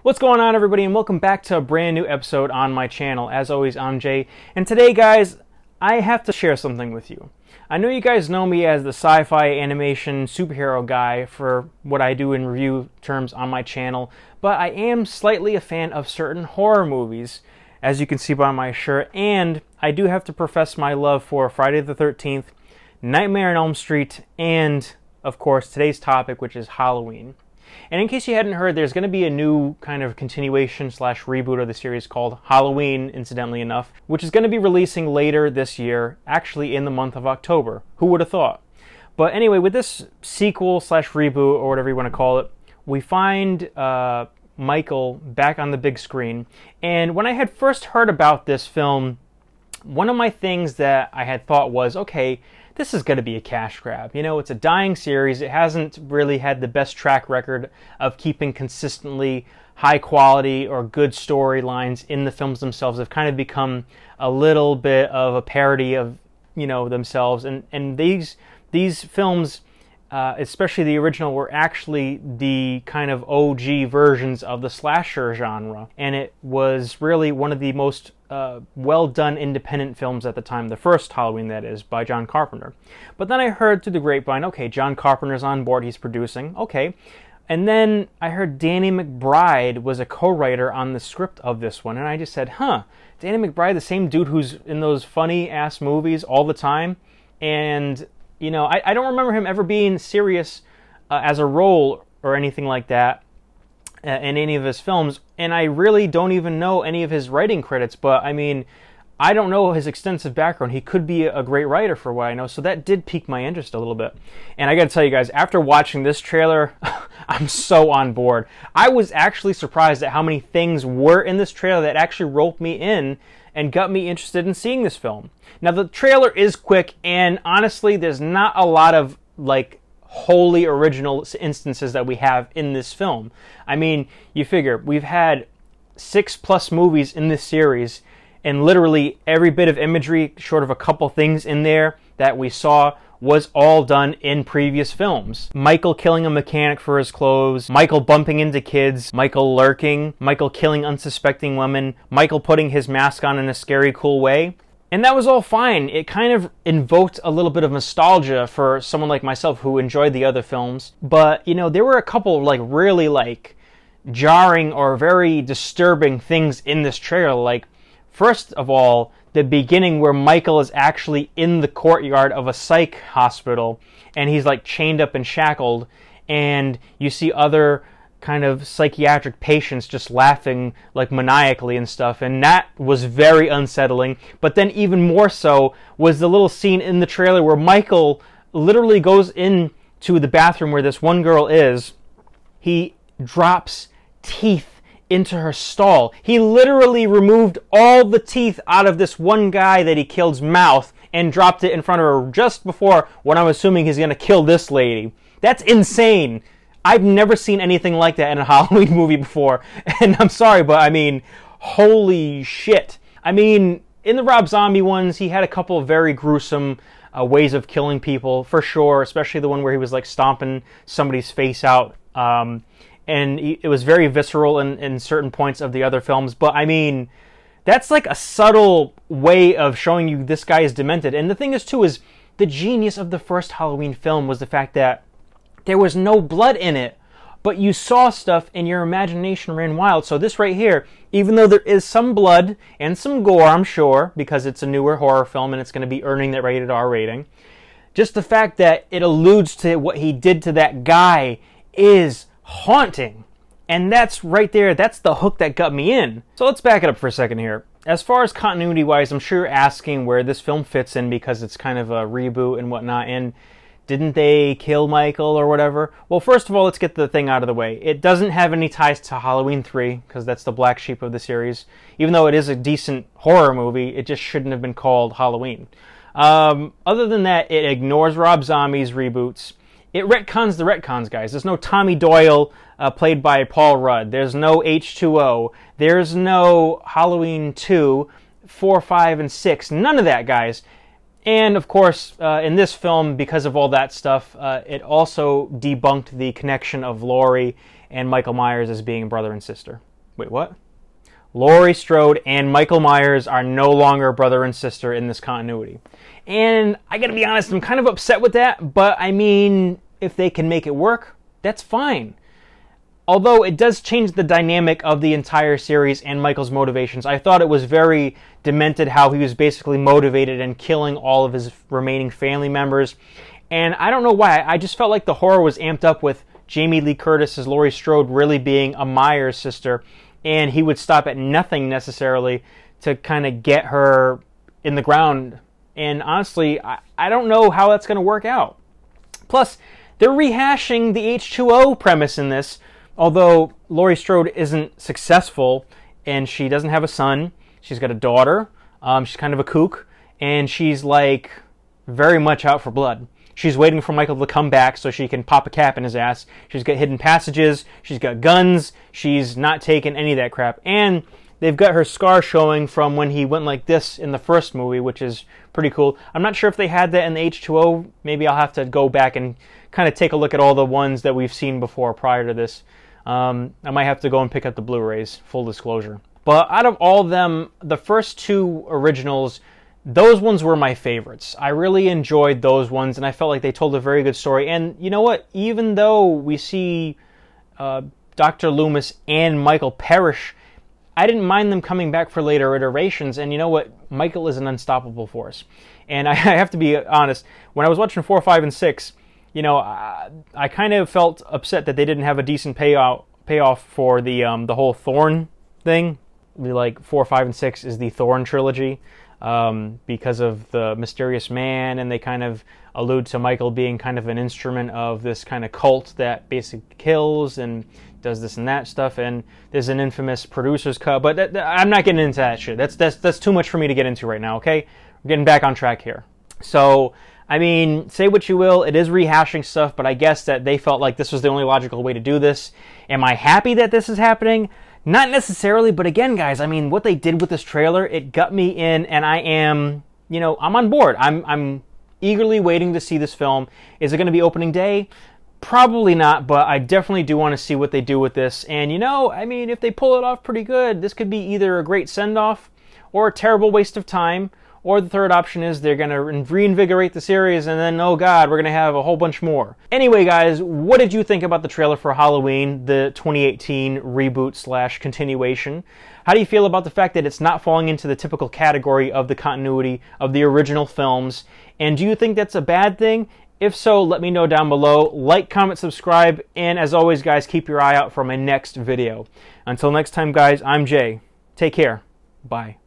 What's going on, everybody, and welcome back to a brand new episode on my channel. As always, I'm Jay, and today, guys, I have to share something with you. I know you guys know me as the sci-fi animation superhero guy for what I do in review terms on my channel, but I am slightly a fan of certain horror movies, as you can see by my shirt, and I do have to profess my love for Friday the 13th, Nightmare on Elm Street, and, of course, today's topic, which is Halloween. And in case you hadn't heard, there's going to be a new kind of continuation slash reboot of the series called Halloween, incidentally enough, which is going to be releasing later this year, actually in the month of October. Who would have thought? But anyway, with this sequel slash reboot, or whatever you want to call it, we find Michael back on the big screen. And when I had first heard about this film, one of my things that I had thought was, okay, this is going to be a cash grab. You know, it's a dying series. It hasn't really had the best track record of keeping consistently high quality or good storylines in the films themselves. They've kind of become a little bit of a parody of, you know, themselves. And these films, especially the original, were actually the kind of OG versions of the slasher genre. And it was really one of the most well-done independent films at the time, the first Halloween, that is, by John Carpenter. But then I heard through the grapevine, okay, John Carpenter's on board, he's producing, okay. And then I heard Danny McBride was a co-writer on the script of this one, and I just said, huh, Danny McBride, the same dude who's in those funny-ass movies all the time, and, you know, I don't remember him ever being serious as a role or anything like that in any of his films, and I really don't even know any of his writing credits, but I mean, I don't know his extensive background. He could be a great writer for what I know, so that did pique my interest a little bit. And I gotta tell you guys, after watching this trailer, I'm so on board. I was actually surprised at how many things were in this trailer that actually roped me in and got me interested in seeing this film. Now, the trailer is quick, and honestly, there's not a lot of, like, wholly original instances that we have in this film. I mean, you figure, we've had 6+ movies in this series, and literally every bit of imagery, short of a couple things in there that we saw, was all done in previous films. Michael killing a mechanic for his clothes, Michael bumping into kids, Michael lurking, Michael killing unsuspecting women, Michael putting his mask on in a scary, cool way. And that was all fine. It kind of invoked a little bit of nostalgia for someone like myself who enjoyed the other films. But, you know, there were a couple, like, really, like, jarring or very disturbing things in this trailer. Like, first of all, the beginning where Michael is actually in the courtyard of a psych hospital, and he's, like, chained up and shackled, and you see other kind of psychiatric patients just laughing like maniacally and stuff, and that was very unsettling. But then even more so was the little scene in the trailer where Michael literally goes into the bathroom where this one girl is. He drops teeth into her stall. He literally removed all the teeth out of this one guy that he killed's mouth and dropped it in front of her just before what I'm assuming he's going to kill this lady. That's insane. I've never seen anything like that in a Halloween movie before, and I'm sorry, but I mean, holy shit. I mean, in the Rob Zombie ones, he had a couple of very gruesome ways of killing people, for sure, especially the one where he was like stomping somebody's face out, and it was very visceral in certain points of the other films, but I mean, that's like a subtle way of showing you this guy is demented. And the thing is, too, is the genius of the first Halloween film was the fact that there was no blood in it, but you saw stuff and your imagination ran wild. So this right here, even though there is some blood and some gore, I'm sure, because it's a newer horror film and it's going to be earning that rated R rating, just the fact that it alludes to what he did to that guy is haunting. And that's right there, that's the hook that got me in. So let's back it up for a second here. As far as continuity-wise, I'm sure you're asking where this film fits in because it's kind of a reboot and whatnot, and didn't they kill Michael or whatever? Well, first of all, let's get the thing out of the way. It doesn't have any ties to Halloween 3, because that's the black sheep of the series. Even though it is a decent horror movie, it just shouldn't have been called Halloween. Other than that, it ignores Rob Zombie's reboots. It retcons the retcons, guys. There's no Tommy Doyle played by Paul Rudd. There's no H2O. There's no Halloween 2, 4, 5, and 6. None of that, guys. And, of course, in this film, because of all that stuff, it also debunked the connection of Laurie and Michael Myers as being brother and sister. Wait, what? Laurie Strode and Michael Myers are no longer brother and sister in this continuity. And I gotta be honest, I'm kind of upset with that, but I mean, if they can make it work, that's fine. Although it does change the dynamic of the entire series and Michael's motivations. I thought it was very demented how he was basically motivated and killing all of his remaining family members. And I don't know why, I just felt like the horror was amped up with Jamie Lee Curtis as Laurie Strode really being a Myers sister, and he would stop at nothing necessarily to kind of get her in the ground. And honestly, I don't know how that's going to work out. Plus, they're rehashing the H2O premise in this, although Laurie Strode isn't successful and she doesn't have a son. She's got a daughter. She's kind of a kook, and she's like very much out for blood. She's waiting for Michael to come back so she can pop a cap in his ass. She's got hidden passages. She's got guns. She's not taking any of that crap. And they've got her scar showing from when he went like this in the first movie, which is pretty cool. I'm not sure if they had that in the H2O. Maybe I'll have to go back and kind of take a look at all the ones that we've seen before prior to this. I might have to go and pick up the Blu-rays, full disclosure. But out of all of them, the first two originals, those ones were my favorites. I really enjoyed those ones, and I felt like they told a very good story. And you know what? Even though we see Dr. Loomis and Michael perish, I didn't mind them coming back for later iterations. And you know what? Michael is an unstoppable force. And I have to be honest, when I was watching 4, 5, and 6, you know, I kind of felt upset that they didn't have a decent payoff for the whole Thorn thing. Like 4, 5, and 6 is the Thorn trilogy. Because of the mysterious man, and they kind of allude to Michael being kind of an instrument of this kind of cult that basically kills and does this and that stuff, and there's an infamous producer's cut, but I'm not getting into that shit. That's too much for me to get into right now, okay? We're getting back on track here. So, I mean, say what you will, it is rehashing stuff, but I guess that they felt like this was the only logical way to do this. Am I happy that this is happening? Not necessarily, but again, guys, I mean, what they did with this trailer, it got me in, and I am, you know, I'm on board. I'm eagerly waiting to see this film. Is it going to be opening day? Probably not, but I definitely do want to see what they do with this. And, you know, I mean, if they pull it off pretty good, this could be either a great send-off or a terrible waste of time. Or the third option is they're going to reinvigorate the series and then, oh God, we're going to have a whole bunch more. Anyway, guys, what did you think about the trailer for Halloween, the 2018 reboot / continuation? How do you feel about the fact that it's not falling into the typical category of the continuity of the original films? And do you think that's a bad thing? If so, let me know down below. Like, comment, subscribe, and as always, guys, keep your eye out for my next video. Until next time, guys, I'm Jay. Take care. Bye.